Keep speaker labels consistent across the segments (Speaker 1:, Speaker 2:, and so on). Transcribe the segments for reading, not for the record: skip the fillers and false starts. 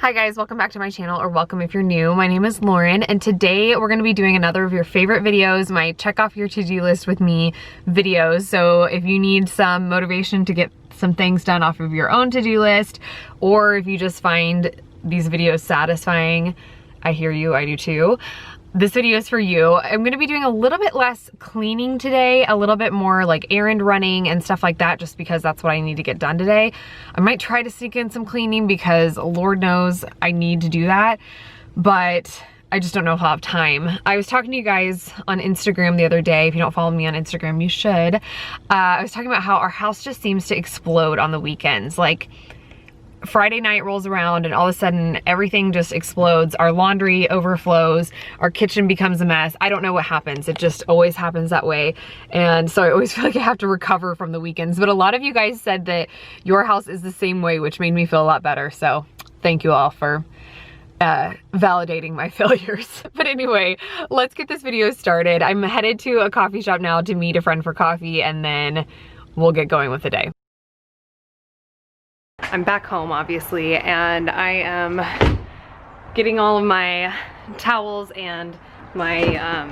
Speaker 1: Hi guys, welcome back to my channel, or welcome if you're new. My name is Lauren, and today we're gonna be doing another of your favorite videos, my check off your to-do list with me videos. So if you need some motivation to get some things done off of your own to-do list, or if you just find these videos satisfying, I hear you, I do too. This video is for you. I'm gonna be doing a little bit less cleaning today, a little bit more like errand running and stuff like that, just because that's what I need to get done today. I might try to sneak in some cleaning because Lord knows I need to do that, but I just don't know if I'll have time. I was talking to you guys on Instagram the other day. If you don't follow me on Instagram, you should. I was talking about how our house just seems to explode on the weekends. Like, Friday night rolls around and all of a sudden everything just explodes. Our laundry overflows, our kitchen becomes a mess. I don't know what happens. It just always happens that way. And so I always feel like I have to recover from the weekends. But a lot of you guys said that your house is the same way, which made me feel a lot better. So thank you all for validating my failures. But anyway, let's get this video started. I'm headed to a coffee shop now to meet a friend for coffee, and then we'll get going with the day. I'm back home, obviously, and I am getting all of my towels and my,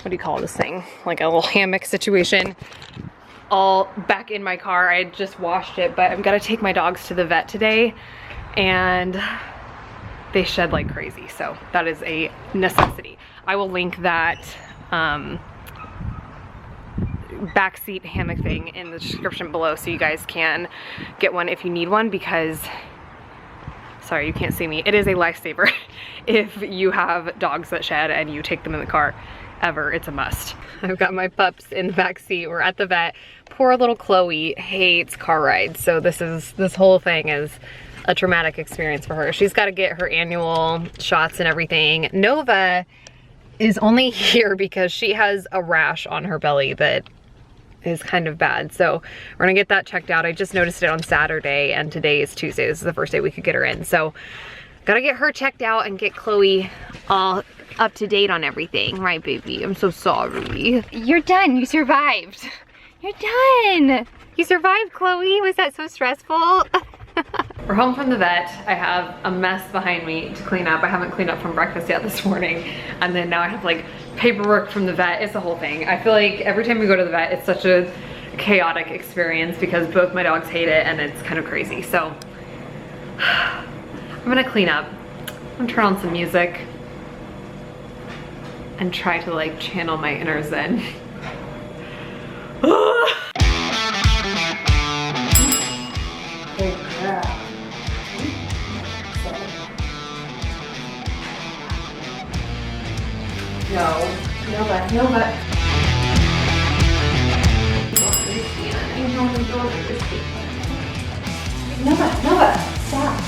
Speaker 1: what do you call this thing? Like a little hammock situation, all back in my car. I just washed it, but I've got to take my dogs to the vet today, and they shed like crazy, so that is a necessity. I will link that backseat hammock thing in the description below so you guys can get one if you need one, because sorry you can't see me, it is a lifesaver if you have dogs that shed and you take them in the car. Ever, it's a must. I've got my pups in the back seat. We're at the vet. Poor little Chloe hates car rides, so this whole thing is a traumatic experience for her. She's got to get her annual shots and everything. Nova is only here because she has a rash on her belly that is kind of bad, so we're gonna get that checked out. I just noticed it on Saturday, and today is Tuesday. This is the first day we could get her in, so gotta get her checked out and get Chloe all up to date on everything. Right, baby? I'm so sorry. You're done. You survived. You're done. You survived, Chloe. Was that so stressful? We're home from the vet. I have a mess behind me to clean up. I haven't cleaned up from breakfast yet this morning, and then now I have like paperwork from the vet. It's the whole thing. I feel like every time we go to the vet, it's such a chaotic experience because both my dogs hate it and it's kind of crazy. So I'm gonna clean up. I'm gonna turn on some music and try to like channel my inner zen. No, but. Nova, stop.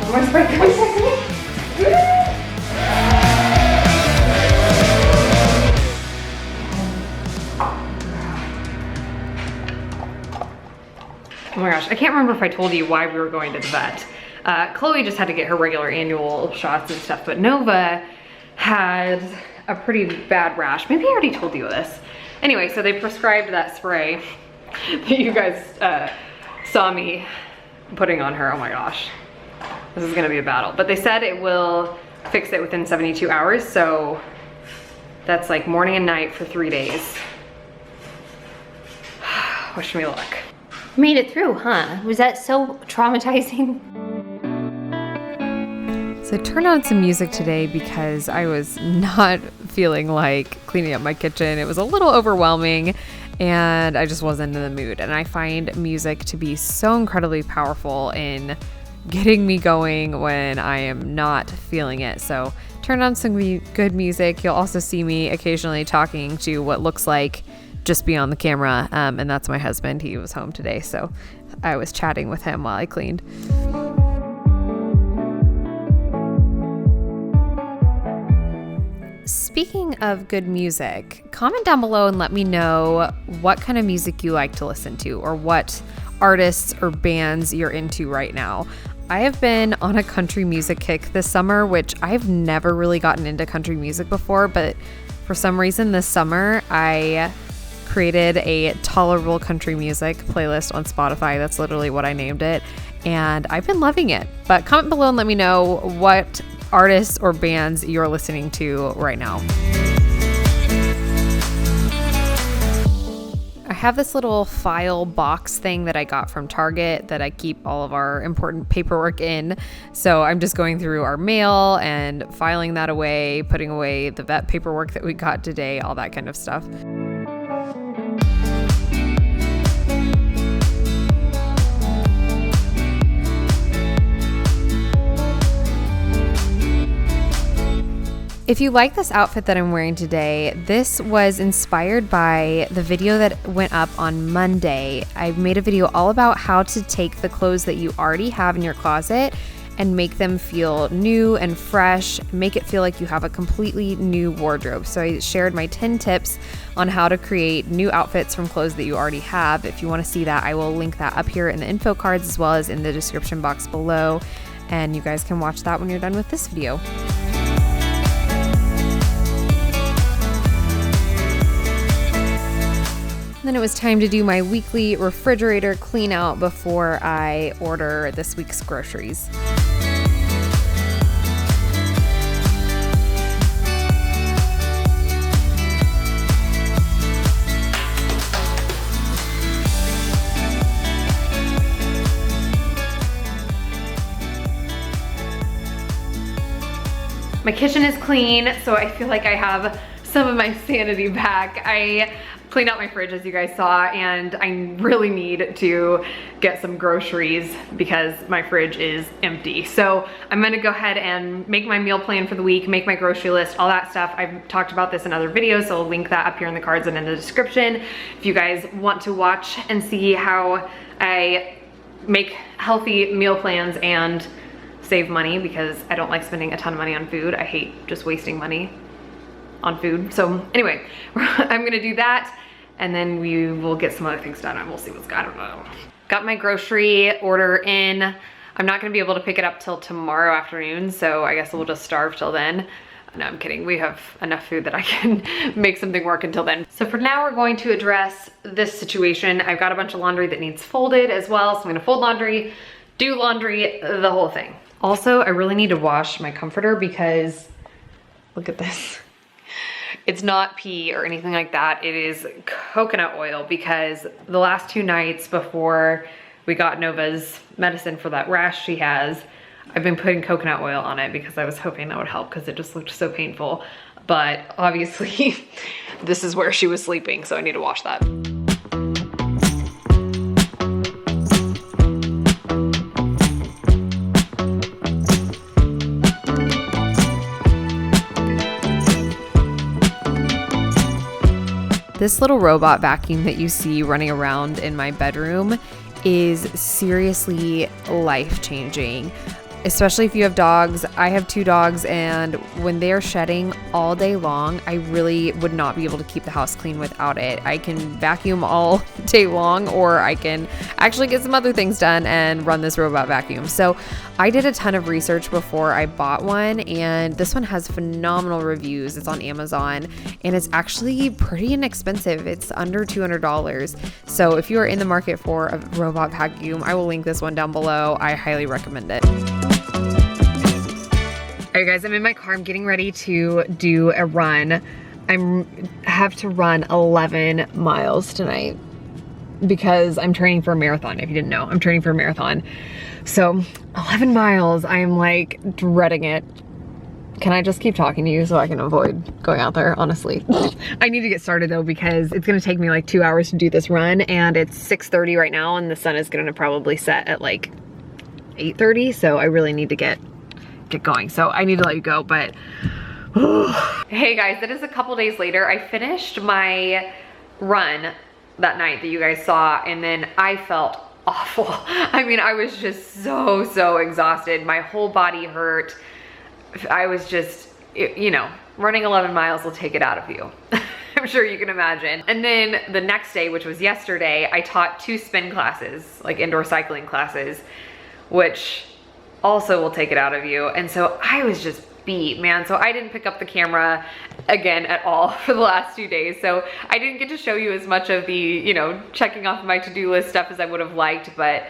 Speaker 1: One more spray. Come on. Oh my gosh, I can't remember if I told you why we were going to the vet. Chloe just had to get her regular annual shots and stuff, but Nova had a pretty bad rash. Maybe I already told you this. Anyway, so they prescribed that spray that you guys saw me putting on her. Oh my gosh, this is gonna be a battle. But they said it will fix it within 72 hours, so that's like morning and night for 3 days. Wish me luck.
Speaker 2: Made it through, huh? Was that so traumatizing?
Speaker 1: So I turned on some music today because I was not feeling like cleaning up my kitchen. It was a little overwhelming and I just wasn't in the mood. And I find music to be so incredibly powerful in getting me going when I am not feeling it. So turn on some good music. You'll also see me occasionally talking to what looks like just be on the camera. And that's my husband. He was home today, so I was chatting with him while I cleaned. Speaking of good music, comment down below and let me know what kind of music you like to listen to or what artists or bands you're into right now. I have been on a country music kick this summer, which I've never really gotten into country music before, but for some reason this summer I created a tolerable country music playlist on Spotify. That's literally what I named it, and I've been loving it. But comment below and let me know what artists or bands you're listening to right now. I have this little file box thing that I got from Target that I keep all of our important paperwork in. So I'm just going through our mail and filing that away, putting away the vet paperwork that we got today, all that kind of stuff. If you like this outfit that I'm wearing today, this was inspired by the video that went up on Monday. I made a video all about how to take the clothes that you already have in your closet and make them feel new and fresh, make it feel like you have a completely new wardrobe. So I shared my 10 tips on how to create new outfits from clothes that you already have. If you want to see that, I will link that up here in the info cards as well as in the description box below. And you guys can watch that when you're done with this video. Then it was time to do my weekly refrigerator clean out before I order this week's groceries. My kitchen is clean, so I feel like I have some of my sanity back. I cleaned out my fridge, as you guys saw, and I really need to get some groceries because my fridge is empty. So I'm gonna go ahead and make my meal plan for the week, make my grocery list, all that stuff. I've talked about this in other videos, so I'll link that up here in the cards and in the description if you guys want to watch and see how I make healthy meal plans and save money, because I don't like spending a ton of money on food. I hate just wasting money on food. So anyway, I'm gonna do that, and then we will get some other things done and we'll see what's got. I don't know. Got my grocery order in. I'm not gonna be able to pick it up till tomorrow afternoon, so I guess we'll just starve till then. No, I'm kidding. We have enough food that I can make something work until then. So for now, we're going to address this situation. I've got a bunch of laundry that needs folded as well, so I'm gonna fold laundry, do laundry, the whole thing. Also, I really need to wash my comforter because look at this. It's not pee or anything like that. It is coconut oil, because the last 2 nights before we got Nova's medicine for that rash she has, I've been putting coconut oil on it because I was hoping that would help because it just looked so painful. But obviously this is where she was sleeping, so I need to wash that. This little robot vacuum that you see running around in my bedroom is seriously life-changing, especially if you have dogs. I have 2 dogs, and when they're shedding all day long, I really would not be able to keep the house clean without it. I can vacuum all day long, or I can actually get some other things done and run this robot vacuum. So I did a ton of research before I bought one, and this one has phenomenal reviews. It's on Amazon, and it's actually pretty inexpensive. It's under $200. So if you are in the market for a robot vacuum, I will link this one down below. I highly recommend it. All right, guys, I'm in my car. I'm getting ready to do a run. I have to run 11 miles tonight because I'm training for a marathon. If you didn't know, I'm training for a marathon. So 11 miles, I am like dreading it. Can I just keep talking to you so I can avoid going out there, honestly? I need to get started though, because it's gonna take me like 2 hours to do this run, and it's 6:30 right now, and the sun is gonna probably set at like 8:30, so I really need to get going. So I need to let you go, but hey guys, it is a couple days later. I finished my run that night that you guys saw, and then I felt awful. I mean, I was just so exhausted. My whole body hurt. I was just, you know, running 11 miles will take it out of you. I'm sure you can imagine. And then the next day, which was yesterday, I taught 2 spin classes, like indoor cycling classes, which also will take it out of you. And so I was just beat, man. So I didn't pick up the camera again at all for the last 2 days. So I didn't get to show you as much of the, you know, checking off my to-do list stuff as I would have liked, but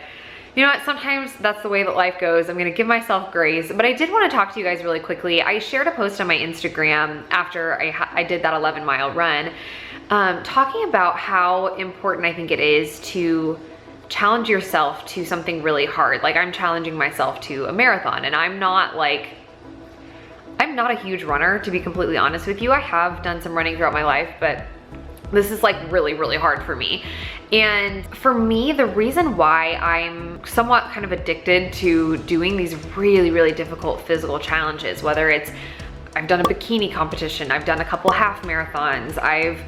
Speaker 1: you know what, sometimes that's the way that life goes. I'm gonna give myself grace, but I did wanna talk to you guys really quickly. I shared a post on my Instagram after I did that 11-mile run, talking about how important I think it is to challenge yourself to something really hard. Like, I'm challenging myself to a marathon, and I'm not a huge runner, to be completely honest with you. I have done some running throughout my life, but this is like really hard for me. And for me, the reason why I'm somewhat kind of addicted to doing these really difficult physical challenges, whether it's, I've done a bikini competition, I've done a couple half marathons, I've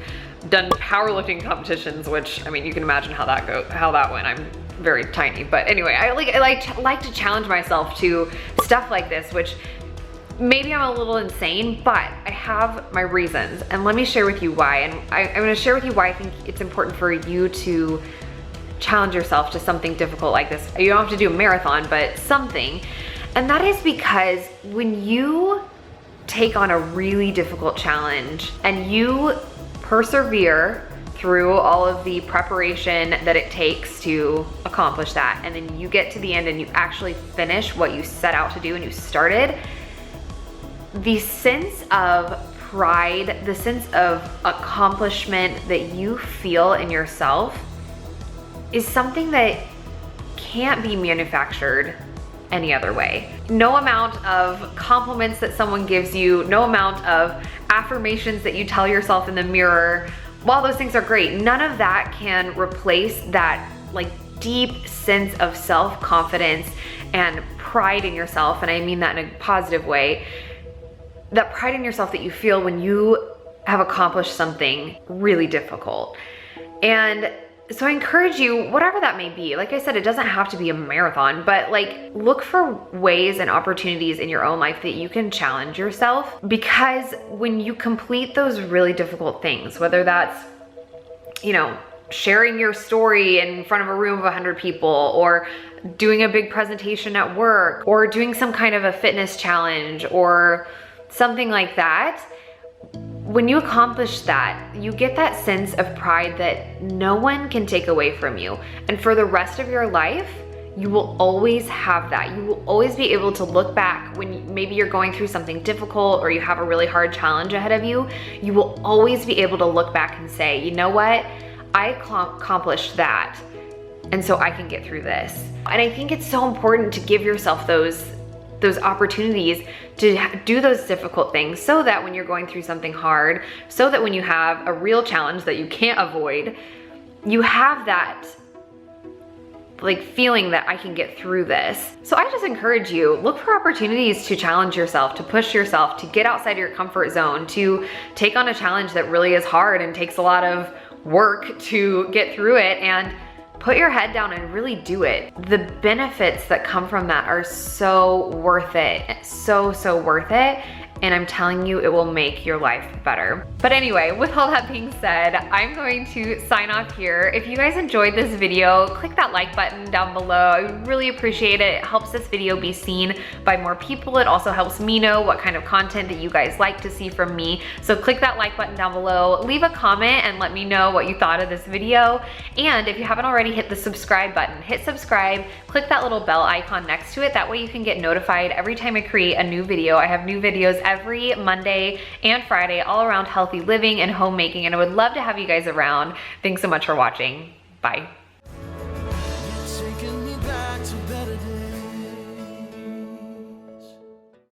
Speaker 1: done powerlifting competitions, which, I mean, you can imagine how that went. I'm very tiny, but anyway, I like to challenge myself to stuff like this, which maybe I'm a little insane, but I have my reasons, and let me share with you why. And I'm gonna share with you why I think it's important for you to challenge yourself to something difficult like this. You don't have to do a marathon, but something. And that is because when you take on a really difficult challenge and you persevere through all of the preparation that it takes to accomplish that, and then you get to the end and you actually finish what you set out to do and you started, the sense of pride, the sense of accomplishment that you feel in yourself is something that can't be manufactured any other way. No amount of compliments that someone gives you, no amount of affirmations that you tell yourself in the mirror, while those things are great, none of that can replace that like deep sense of self-confidence and pride in yourself. And I mean that in a positive way. That pride in yourself that you feel when you have accomplished something really difficult. And so I encourage you, whatever that may be, like I said, it doesn't have to be a marathon, but like look for ways and opportunities in your own life that you can challenge yourself, because when you complete those really difficult things, whether that's, you know, sharing your story in front of a room of 100 people, or doing a big presentation at work, or doing some kind of a fitness challenge or something like that, when you accomplish that, you get that sense of pride that no one can take away from you. And for the rest of your life, you will always have that. You will always be able to look back when maybe you're going through something difficult or you have a really hard challenge ahead of you. You will always be able to look back and say, you know what? I accomplished that, and so I can get through this. And I think it's so important to give yourself those opportunities to do those difficult things, so that when you're going through something hard, so that when you have a real challenge that you can't avoid, you have that like feeling that I can get through this. So I just encourage you, look for opportunities to challenge yourself, to push yourself, to get outside your comfort zone, to take on a challenge that really is hard and takes a lot of work to get through it, and put your head down and really do it. The benefits that come from that are so worth it, so worth it. And I'm telling you, it will make your life better. But anyway, with all that being said, I'm going to sign off here. If you guys enjoyed this video, click that like button down below. I would really appreciate it. It helps this video be seen by more people. It also helps me know what kind of content that you guys like to see from me. So click that like button down below, leave a comment and let me know what you thought of this video. And if you haven't already, hit the subscribe button. Hit subscribe, click that little bell icon next to it. That way you can get notified every time I create a new video. I have new videos every Monday and Friday all around healthy living and homemaking, and I would love to have you guys around. Thanks so much for watching. Bye.